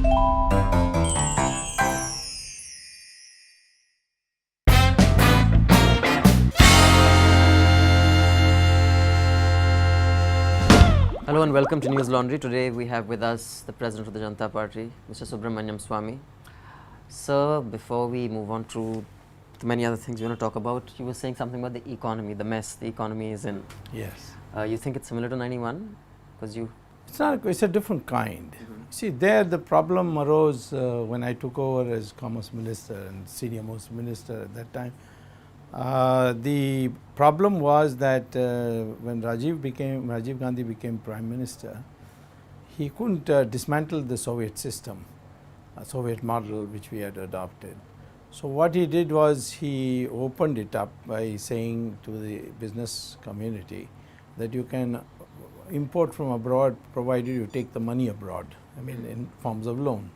Hello and welcome to Newslaundry. Today we have with us the President of the Janata Party, Mr. Subramanian Swamy. Sir, before we move on to the many other things we want to talk about, you were saying something about the economy, the mess the economy is in. Yes. You think it's similar to 91? Because you... It's not, it's a different kind. See, there the problem arose when I took over as Commerce Minister and senior most minister at that time. The problem was that when Rajiv Gandhi became Prime Minister, he couldn't dismantle the Soviet system, a Soviet model which we had adopted. So what he did was he opened it up by saying to the business community that you can import from abroad provided you take the money abroad, I mean in forms of loan.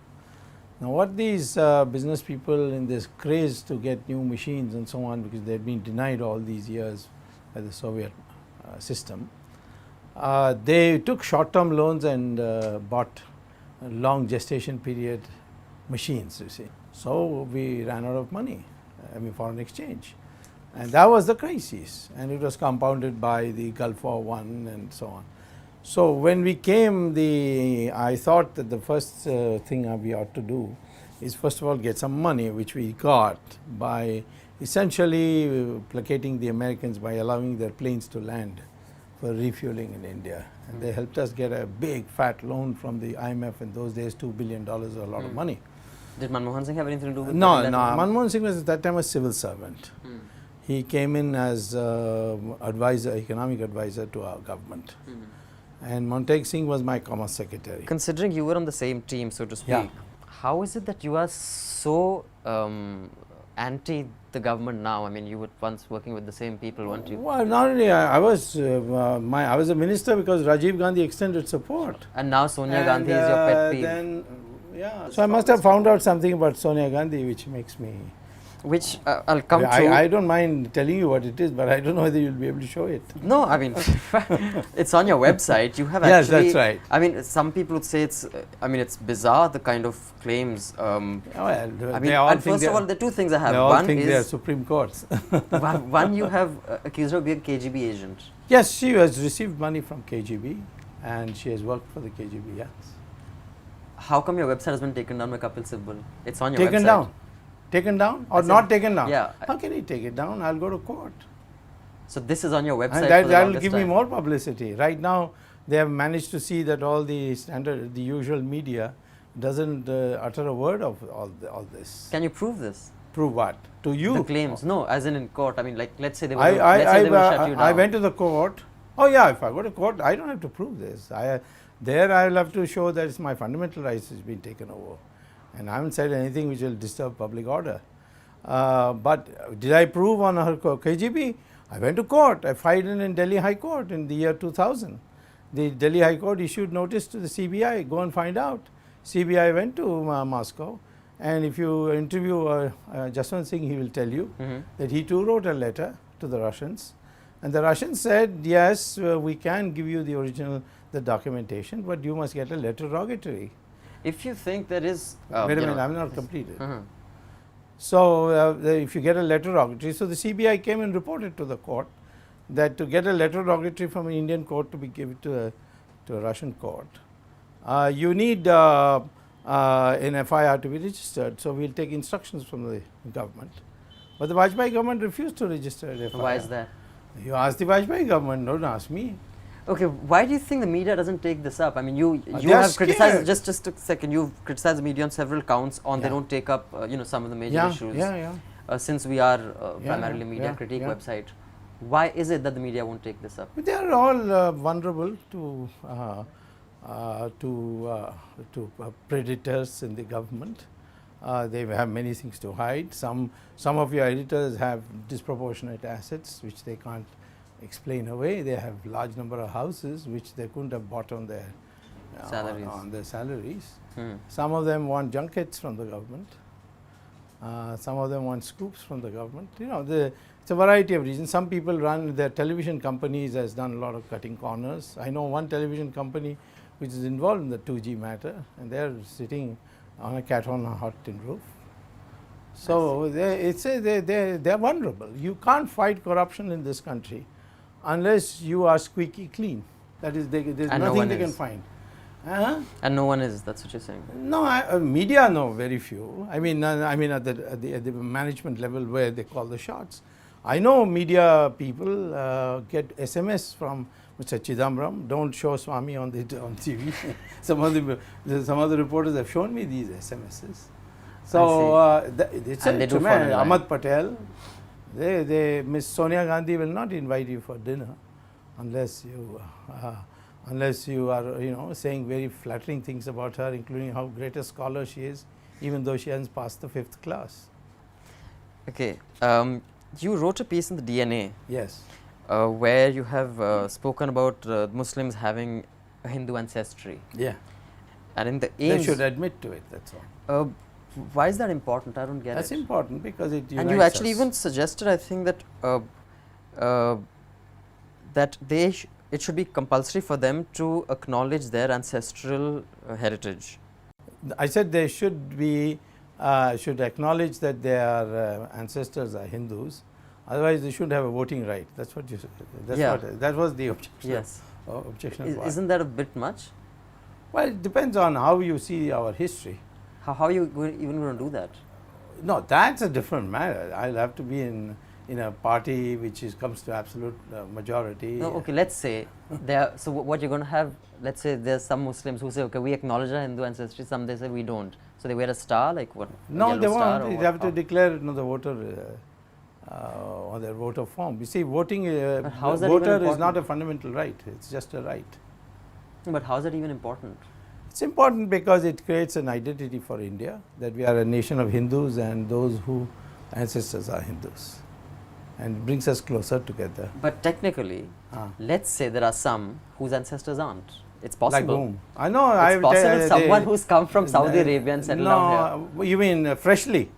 Now what these business people in this craze to get new machines and so on, because they had been denied all these years by the Soviet system, they took short-term loans and bought long gestation period machines, you see. So we ran out of money, I mean foreign exchange. And that was the crisis, and it was compounded by the Gulf War I and so on. So when we came, I thought that the first thing we ought to do is first of all get some money, which we got by essentially placating the Americans by allowing their planes to land for refueling in India. And they helped us get a big fat loan from the IMF in those days, $2 billion, a lot of money. Did Manmohan Singh have anything to do with No, that? no. Manmohan Singh was at that time a civil servant. He came in as advisor, economic advisor to our government. And Montague Singh was my Commerce Secretary. Considering you were on the same team, so to speak, how is it that you are so anti the government now? I mean, you were once working with the same people, weren't you? Well, not only I was a minister because Rajiv Gandhi extended support. And now Sonia Gandhi is your pet peeve. Then, so I must have found out something about Sonia Gandhi which makes me... Which I'll come to. I don't mind telling you what it is, but I don't know whether you'll be able to show it. No, I mean, it's on your website. You have yes, actually... Yes, that's right. I mean, some people would say it's, it's bizarre, the kind of claims. Well, I mean, and first of all, the two things I have. They all one think is... they are Supreme Courts. one, you have accused her of being a KGB agent. Yes, she has received money from KGB and she has worked for the KGB, yes. How come your website has been taken down by Kapil Sibal? It's on your website. Taken down? Taken down or not taken down? Yeah. How can he take it down? I'll go to court. So this is on your website. And that will give me more publicity. Right now, they have managed to see that all the usual media doesn't utter a word of all this. Can you prove this? Prove what? To you? The claims. No, as in court. I mean, like, let's say they were shut you down. I went to the court. Oh yeah, if I go to court, I don't have to prove this. There I will have to show that my fundamental rights has been taken over. And I haven't said anything which will disturb public order. But did I prove on her KGB? I went to court. I filed in Delhi High Court in the year 2000. The Delhi High Court issued notice to the CBI, go and find out. CBI went to Moscow, and if you interview Jaswant Singh, he will tell you that he too wrote a letter to the Russians. And the Russians said, yes, we can give you the original, the documentation, but you must get a letter rogatory. If you think there is... Wait a minute, I'm not completed. So, if you get a letter rogatory, so the CBI came and reported to the court that to get a letter rogatory from an Indian court to be given to a Russian court, you need an FIR to be registered. So, we will take instructions from the government. But the Vajpayee government refused to register an FIR. Why is that? You ask the Vajpayee government, don't ask me. Okay, why do you think the media doesn't take this up? I mean, you have criticized, just a second, you've criticized the media on several counts on they don't take up, some of the major issues. Since we are primarily media critique website, why is it that the media won't take this up? They are all vulnerable to predators in the government. They have many things to hide. Some of your editors have disproportionate assets which they can't explain away. They have large number of houses which they couldn't have bought on their salaries. Some of them want junkets from the government. Some of them want scoops from the government. It's a variety of reasons. Some people run their television companies has done a lot of cutting corners. I know one television company which is involved in the 2G matter, and they are sitting on a cat on a hot tin roof. So they're vulnerable. You can't fight corruption in this country unless you are squeaky clean. That is, there's nothing they can find. And no one is. That's what you're saying. No, media know very few. I mean at the management level where they call the shots. I know media people get SMS from Mr. Chidambaram. Don't show Swamy on TV. some of the reporters have shown me these SMSs. So it's a tremendous. Ahmad Patel, Miss Sonia Gandhi will not invite you for dinner unless you are saying very flattering things about her, including how great a scholar she is, even though she hasn't passed the 5th class. Okay, you wrote a piece in the DNA. Yes. Where you have spoken about Muslims having a Hindu ancestry. Yeah. And in the aims, they should admit to it. That's all. Why is that important? I don't get it. That's important because it unites And you actually even suggested, I think, that it should be compulsory for them to acknowledge their ancestral heritage. I said they should acknowledge that their ancestors are Hindus. Otherwise, they shouldn't have a voting right. That's what you said. That was the objection. Yes. Objection. Isn't that a bit much? Well, it depends on how you see our history. How are you even going to do that? No, that's a different matter. I'll have to be in a party which comes to absolute majority. No, okay, let's say there. So what you're going to have? Let's say there's some Muslims who say, okay, we acknowledge our Hindu ancestry. Some they say we don't. So they wear a star, like what? No, they won't. They have to declare the voter on their voter form. You see, voting voter is not a fundamental right. It's just a right. But how is that even important? It's important because it creates an identity for India, that we are a nation of Hindus and those whose ancestors are Hindus, and brings us closer together. But technically, let's say there are some whose ancestors aren't. It's possible. Like whom? I know. It's possible someone who's come from Saudi Arabia and settled down here. You mean freshly?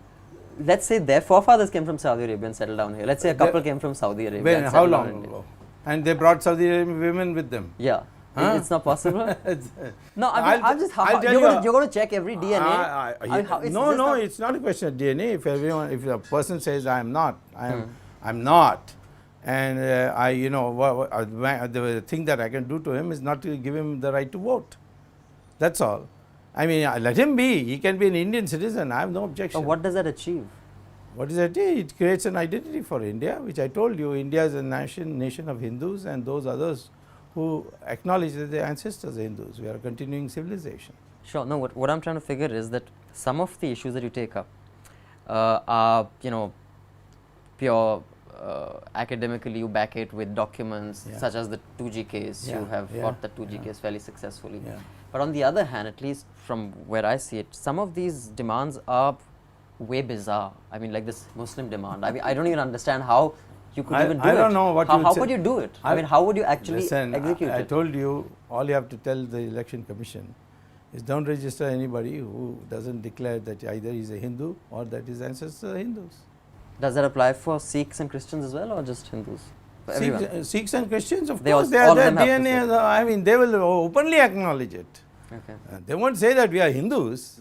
Let's say their forefathers came from Saudi Arabia and settled down here. Let's say a couple came from Saudi Arabia. When? How long ago? And they brought Saudi Arabian women with them. Yeah. It's not possible. No, I'm just. You're going to check every DNA. No, it's not a question of DNA. If a person says I'm not, I'm not, and the thing that I can do to him is not to give him the right to vote. That's all. I mean, let him be. He can be an Indian citizen. I have no objection. What does that achieve? What does that do? It creates an identity for India, which I told you. India is a nation of Hindus and those others who acknowledge that their ancestors are Hindus. We are a continuing civilization. Sure. No, what I'm trying to figure is that some of the issues that you take up are, pure academically. You back it with documents such as the 2G case. You have fought the 2G case fairly successfully. But on the other hand, at least from where I see it, some of these demands are way bizarre. I mean, like this Muslim demand. I mean, I don't even understand how you could even do it. I don't know what how would you do it? I mean, how would you actually execute it? I told you, all you have to tell the election commission is don't register anybody who doesn't declare that either he's a Hindu or that his ancestors are Hindus. Does that apply for Sikhs and Christians as well, or just Hindus? Sikhs and Christians, of course, their DNA, I mean, they will openly acknowledge it. Okay. They won't say that we are Hindus,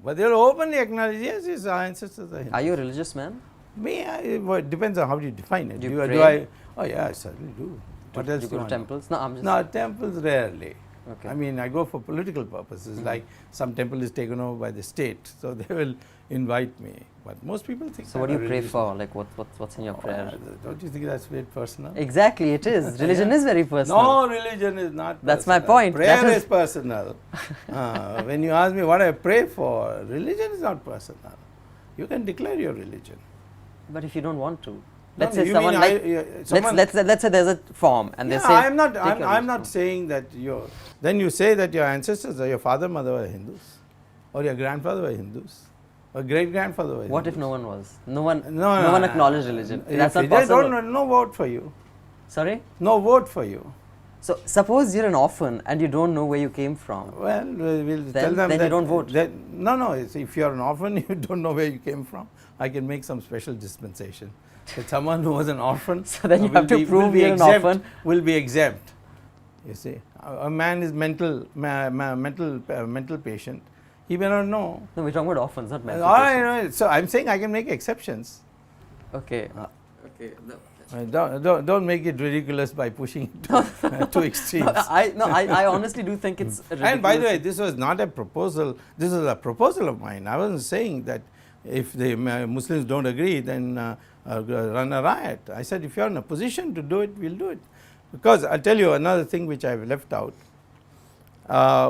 but they will openly acknowledge, yes, his ancestors are Hindus. Are you a religious man? Me, it depends on how you define it. Do you pray? Oh yeah, I certainly do. What else do you go to temples? No, I'm just... No, temples rarely. Okay. I mean, I go for political purposes, like some temple is taken over by the state, so they will invite me. But most people think... So what do you pray for? Like what's in your prayer? Don't you think that's very personal? Exactly, it is. Religion is very personal. No, religion is not That's personal. my point. Prayer is personal. When you ask me what I pray for, religion is not personal. You can declare your religion. But if you don't want to, let's say let's say there's a form and they say. I'm not saying that then you say that your ancestors or your father, mother were Hindus, or your grandfather were Hindus, or great grandfather were Hindus. What if no one was? No one acknowledged religion. That's not possible. They no vote for you. Sorry? No vote for you. So suppose you're an orphan and you don't know where you came from. Well, we'll tell them then you don't vote. No. If you're an orphan, you don't know where you came from. I can make some special dispensation. That someone who was an orphan, so then you have to prove you're an orphan, will be exempt. You see, a man is mental patient. He may not know. No, we're talking about orphans, not men. So I'm saying I can make exceptions. Okay. Okay. No. Don't make it ridiculous by pushing it to, to extremes. I honestly do think it's ridiculous. And by the way, this was not a proposal. This is a proposal of mine. I wasn't saying that if the Muslims don't agree, then run a riot. I said if you're in a position to do it, we'll do it. Because I'll tell you another thing which I've left out.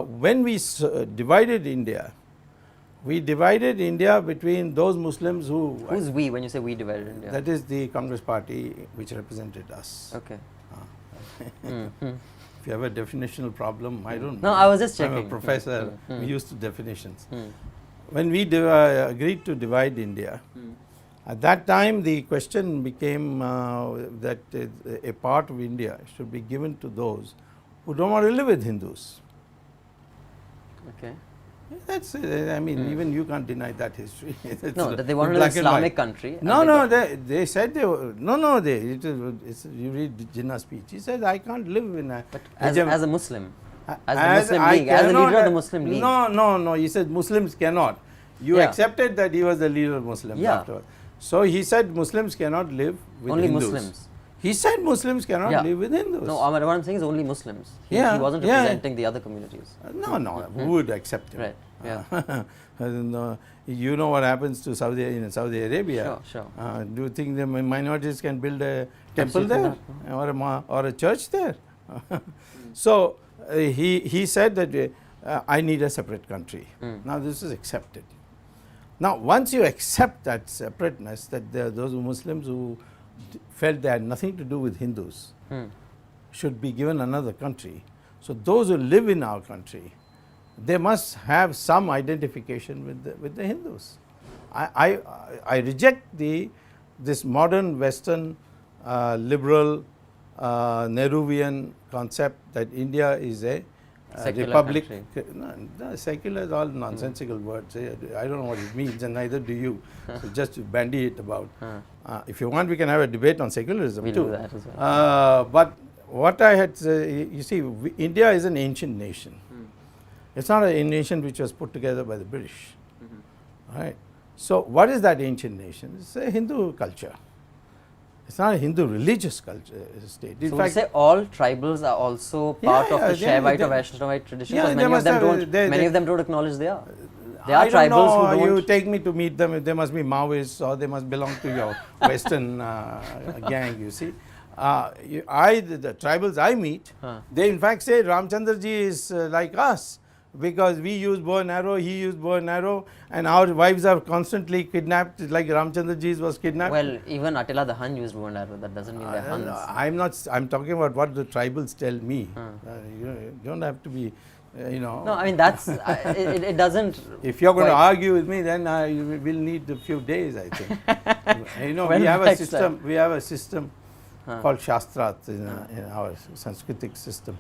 When we divided India, we divided India between those Muslims who... Who's we when you say we divided India? That is the Congress party which represented us. Okay. If you have a definitional problem, I don't know. No, I was just checking. I'm a professor. We used to definitions. When we agreed to divide India, at that time the question became that a part of India should be given to those who don't want to live with Hindus. Okay. That's I mean even you can't deny that history. No, that they wanted an Islamic country. No, they said they were, you read Jinnah's speech. He said I can't live in a... But as a Muslim, as the Muslim League, as the leader of the Muslim League. No, he said Muslims cannot. You accepted that he was the leader of Muslims afterwards. So he said Muslims cannot live with only Hindus. Muslims. He said Muslims cannot live with Hindus. No, what I'm saying is only Muslims. He wasn't representing the other communities. No, who would accept him? Right. Yeah. You know what happens to in Saudi Arabia. Sure. Do you think the minorities can build a temple there or a church there? So he said that I need a separate country. Now this is accepted. Now once you accept that separateness, that there are those Muslims who felt they had nothing to do with Hindus should be given another country. So those who live in our country, they must have some identification with the Hindus. I reject this modern Western liberal Nehruvian concept that India is a republic. No, secular is all nonsensical words. I don't know what it means, and neither do you. So just bandy it about. If you want, we can have a debate on secularism we'll too. Do that as well. But what I had, you see, India is an ancient nation. It's not a nation which was put together by the British. Right? So what is that ancient nation? It's a Hindu culture. It's not a Hindu religious culture state. In so fact, we say all tribals are also part of the Shaivite or Vaishnavite tradition, because many of them don't acknowledge they are. They are tribals who don't. You take me to meet them, they must be Maoists or they must belong to your Western gang, you see. The tribals I meet, they in fact say Ramchandra ji is like us, because we use bow and arrow, he used bow and arrow, and our wives are constantly kidnapped like Ramchandra ji's was kidnapped. Well, even Attila the Hun used bow and arrow. That doesn't mean they're Huns. I'm talking about what the tribals tell me. You don't have to be, No, I mean that's it doesn't. If you're going to argue with me, then you will need a few days, I think. We have a system. We have a system called Shastrat in our Sanskritic system.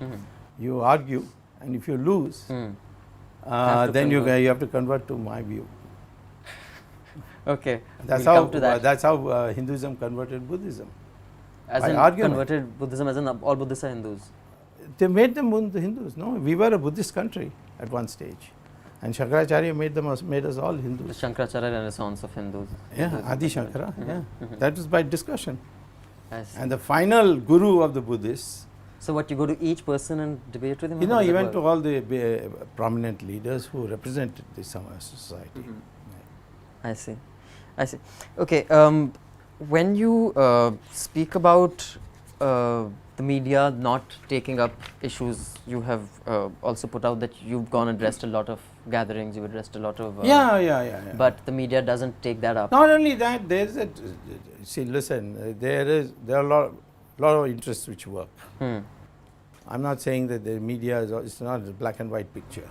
You argue, and if you lose, then you have to convert to my view. Okay, that's how Hinduism converted Buddhism. As in argument. Converted Buddhism, as in all Buddhists are Hindus. They made them Hindus. No, we were a Buddhist country at one stage, and Shankaracharya made us all Hindus. The Shankaracharya Renaissance of Hindus. Yeah, Adi Shankara. That was by discussion. And the final guru of the Buddhists. So what, you go to each person and debate with him? He went to all the prominent leaders who represented the society. I see. Okay, when you speak about the media not taking up issues, you have also put out that you've gone and addressed a lot of gatherings, you've addressed a lot of... But the media doesn't take that up. Not only that, there is there are a lot of interests which work. I'm not saying that the media is not a black and white picture.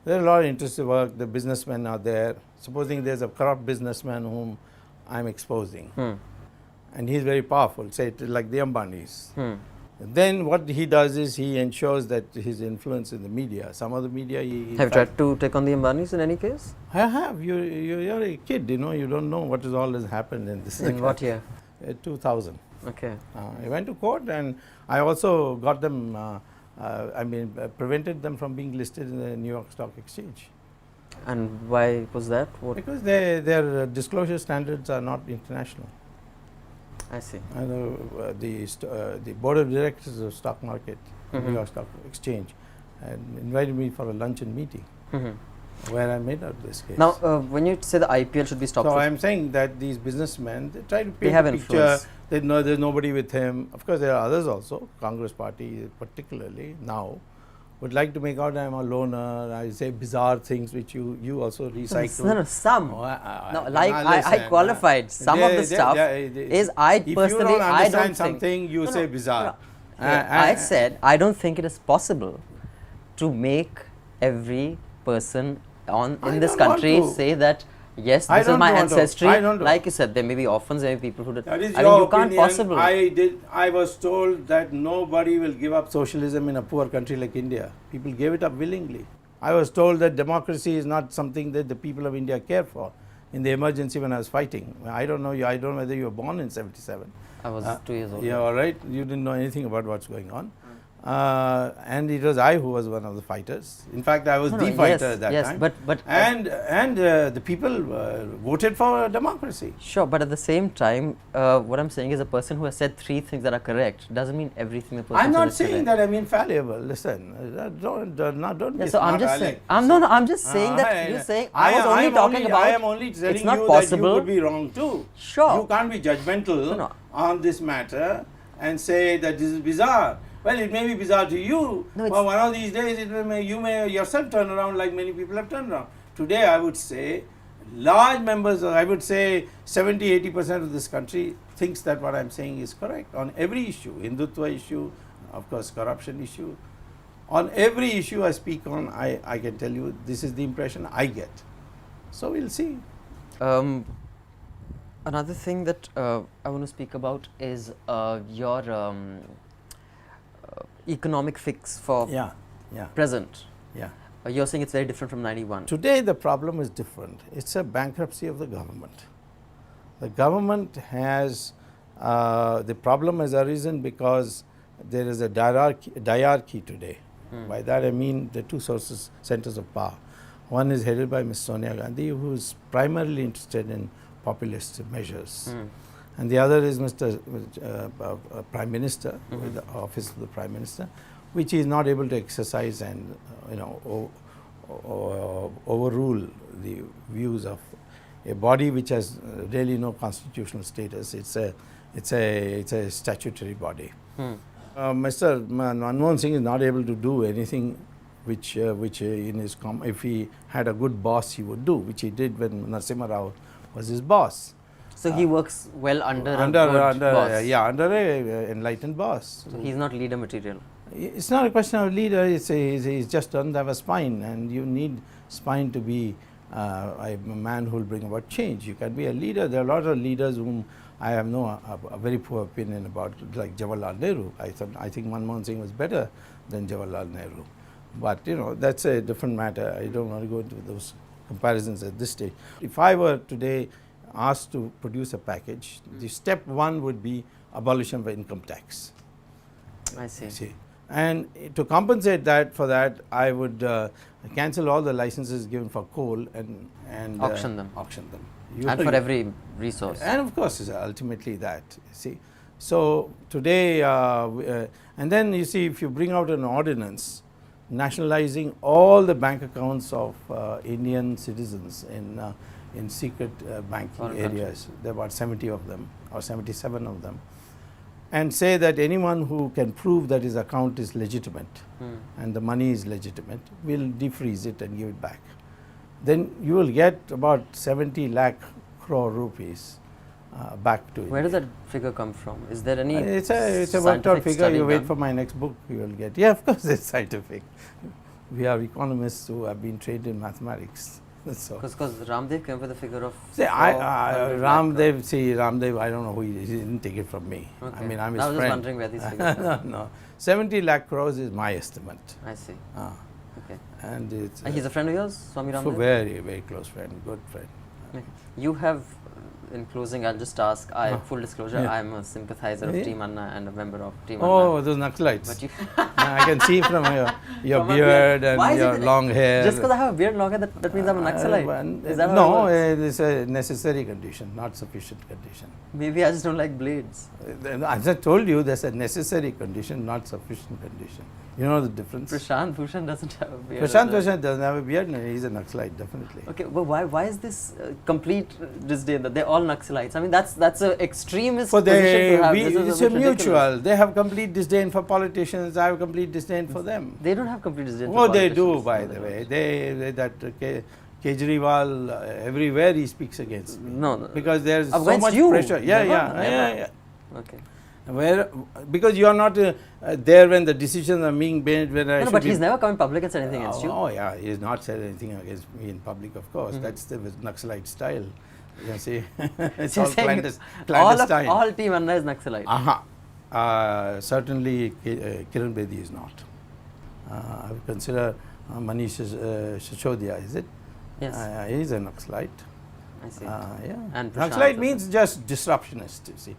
There are a lot of interests at work. The businessmen are there. Supposing there's a corrupt businessman whom I'm exposing, and he's very powerful, say like the Ambanis. Then what he does is he ensures that his influence in the media, some of the media... Have you tried to take on the Ambanis in any case? I have. You're a kid, you don't know what all has happened in this. In what year? 2000. Okay. I went to court, and I also got them, prevented them from being listed in the New York Stock Exchange. And why was that? What? Because their disclosure standards are not international. I see. The board of directors of stock market, New York Stock Exchange, and invited me for a luncheon meeting where I made out this case. Now, when you say the IPL should be stopped, so I am saying that these businessmen, they try to paint have a picture. influence. They know there's nobody with him. Of course, there are others also. Congress Party, particularly now, would like to make out I am a loner. I say bizarre things which you also recycle. No, some. Oh, I qualified. Some of the stuff is I personally, if you don't understand I don't something, think, you say bizarre. I said I don't think it is possible to make every person in this country say that yes, this is my ancestry. Like you said, there may be orphans, there may be people who. That is I your mean, you opinion. can't possibly. I was told that nobody will give up socialism in a poor country like India. People gave it up willingly. I was told that democracy is not something that the people of India care for. In the emergency when I was fighting, I don't know you. I don't know whether you were born in '77. I was 2 years old. Yeah, all right. You didn't know anything about what's going on. And it was I who was one of the fighters. In fact, I was the fighter at that time. But the people voted for democracy. Sure, but at the same time, what I'm saying is a person who has said 3 things that are correct doesn't mean everything the person I'm not said saying is that I'm infallible. Listen, don't be so I'm smart just aleck. saying. I'm just saying that you're saying I was only talking about. I am only telling it's not you possible. that you could be wrong too. Sure. You can't be judgmental on this matter and say that this is bizarre. Well, it may be bizarre to you, but one of these days you may yourself turn around like many people have turned around. Today, I would say, large members, I would say 70-80% of this country thinks that what I am saying is correct on every issue, Hindutva issue, of course, corruption issue. On every issue I speak on, I can tell you this is the impression I get. So, we'll see. Another thing that I want to speak about is your economic fix for present. Yeah. You're saying it's very different from 91. Today the problem is different. It's a bankruptcy of the government. The government has, the problem has arisen because there is a diarchy today. By that I mean the two centers of power. One is headed by Ms. Sonia Gandhi, who is primarily interested in populist measures. And the other is Mr. Prime Minister, with the office of the Prime Minister, which he is not able to exercise and overrule the views of a body which has really no constitutional status. It's a statutory body. Mr. Manmohan Singh is not able to do anything which in his if he had a good boss he would do, which he did when Narasimha Rao was his boss. So he works well under a good boss. Under a enlightened boss. So he's not leader material. It's not a question of leader. He's just doesn't have a spine, and you need spine to be a man who will bring about change. You can be a leader. There are a lot of leaders whom I have a very poor opinion about, like Jawaharlal Nehru. I think Manmohan Singh was better than Jawaharlal Nehru, but that's a different matter. I don't want to go into those comparisons at this stage. If I were today asked to produce a package, the step 1 would be abolition of income tax. I see. And to compensate for that, I would cancel all the licenses given for coal and auction them. And for every resource. And of course, ultimately that. See, so today, and then you see, if you bring out an ordinance nationalizing all the bank accounts of Indian citizens in secret banking areas, there are about 70 of them or 77 of them, and say that anyone who can prove that his account is legitimate and the money is legitimate will defreeze it and give it back. Then you will get about 70 lakh crore rupees back to Where does that figure come from? Is there any It's a worked out figure. You wait for my next book, you will get. Yeah, of course it's scientific. We are economists who have been trained in mathematics. Because Ramdev came with a figure of. Ramdev, I don't know who he is. He didn't take it from me. Okay. I mean, I'm his friend. I was just wondering where these figures come. No, 70 lakh crores is my estimate. I see. Okay. And it's. And he's a friend of yours, Swami Ramdev? Very, very close friend, good friend. Okay. You have in closing, I'll just ask, full disclosure, I'm a sympathizer of Team Anna and a member of Team Anna. Oh, those Naxalites. But I can see from your beard and your long hair. Just because I have a beard and long hair, that means I'm a Naxalite? Is that no, it is a necessary condition, not sufficient condition. Maybe I just don't like blades. As I told you, there's a necessary condition, not sufficient condition. You know the difference? Prashant Bhushan doesn't have a beard. Prashant Bhushan doesn't have a beard, no, he's a Naxalite, definitely. Okay, but why is this complete disdain that they're all Naxalites? I mean, that's an extremist position to have. It's a mutual. They have complete disdain for politicians, I have complete disdain for them. They don't have complete disdain for politicians. Oh, they do, by the way. Kejriwal, everywhere he speaks against me. No. Because there's so much pressure. Yeah. Okay. Because you are not there when the decisions are being made. But he's never come in public and said anything against you. Oh yeah, he has not said anything against me in public, of course. That's the Naxalite style. You can see, it's all clandestine. All Team Anna is Naxalite. Certainly, Kiran Bedi is not. I would consider Manish Sisodia, is it? Yes. He is a Naxalite. I see. And Naxalite means just disruptionist, you see.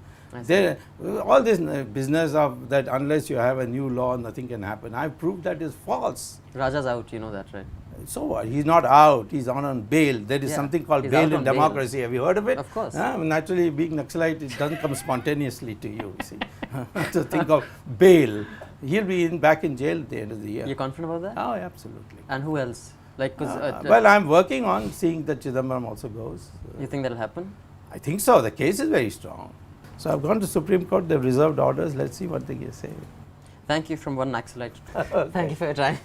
All this business of that unless you have a new law, nothing can happen. I've proved that is false. Raja's out, you know that, right? So what? He's not out. He's on bail. There is something called bail in democracy. Bail. Have you heard of it? Of course. Naturally, being Naxalite, it doesn't come spontaneously to you. See, to think of bail. He'll be back in jail at the end of the year. You're confident about that? Oh, absolutely. And who else? Well, I'm working on seeing that Chidambaram also goes. You think that'll happen? I think so. The case is very strong. So I've gone to Supreme Court. They've reserved orders. Let's see what they say. Thank you from one Naxalite. Thank you for your time.